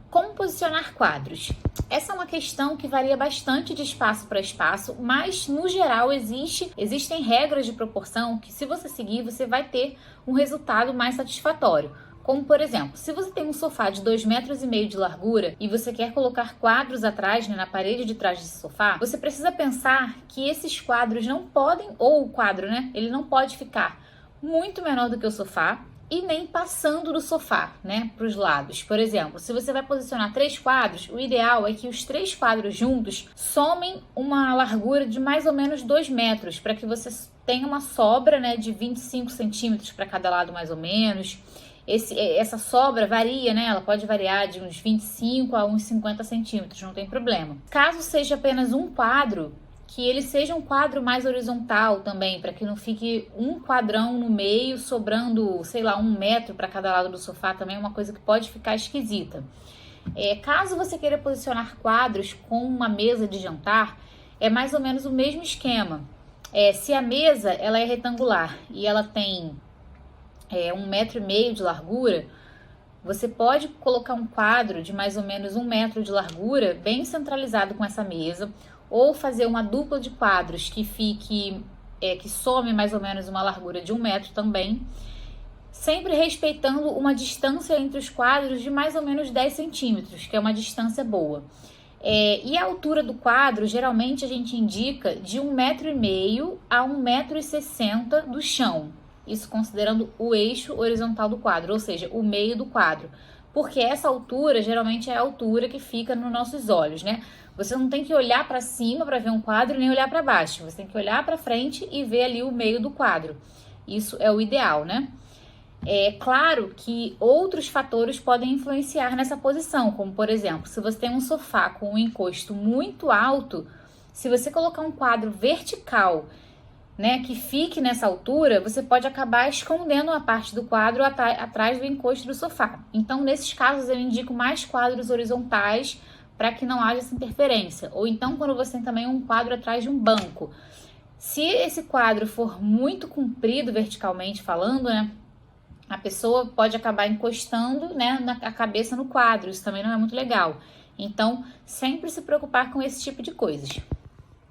Como posicionar quadros? Essa é uma questão que varia bastante de espaço para espaço, mas no geral existem regras de proporção que, se você seguir, você vai ter um resultado mais satisfatório. Como, por exemplo, se você tem um sofá de 2,5 metros de largura e você quer colocar quadros atrás, na parede de trás desse sofá, você precisa pensar que esses quadros não podem, ou o quadro, ele não pode ficar muito menor do que o sofá e nem passando do sofá, para os lados. Por exemplo, se você vai posicionar 3 quadros, o ideal é que os 3 quadros juntos somem uma largura de mais ou menos 2 metros, para que você tenha uma sobra, de 25 centímetros para cada lado, mais ou menos. Essa sobra varia, ela pode variar de uns 25 a uns 50 centímetros, não tem problema. Caso seja apenas um quadro, que ele seja um quadro mais horizontal também, para que não fique um quadrão no meio, sobrando, 1 metro para cada lado do sofá, também é uma coisa que pode ficar esquisita. Caso você queira posicionar quadros com uma mesa de jantar, é mais ou menos o mesmo esquema. Se a mesa ela é retangular e ela tem 1,5 metro de largura, você pode colocar um quadro de mais ou menos 1 metro de largura, bem centralizado com essa mesa, ou fazer uma dupla de quadros que que some mais ou menos uma largura de 1 metro também, sempre respeitando uma distância entre os quadros de mais ou menos 10 centímetros, que é uma distância boa. E a altura do quadro, geralmente a gente indica de 1,5 metro a 1,60 m do chão. Isso considerando o eixo horizontal do quadro, ou seja, o meio do quadro. Porque essa altura geralmente é a altura que fica nos nossos olhos, Você não tem que olhar para cima para ver um quadro, nem olhar para baixo. Você tem que olhar para frente e ver ali o meio do quadro. Isso é o ideal, É claro que outros fatores podem influenciar nessa posição, como por exemplo, se você tem um sofá com um encosto muito alto, se você colocar um quadro vertical, que fique nessa altura, você pode acabar escondendo uma parte do quadro atrás do encosto do sofá. Então, nesses casos, eu indico mais quadros horizontais para que não haja essa interferência. Ou então, quando você tem também um quadro atrás de um banco. Se esse quadro for muito comprido verticalmente falando, a pessoa pode acabar encostando, a cabeça no quadro. Isso também não é muito legal. Então, sempre se preocupar com esse tipo de coisas.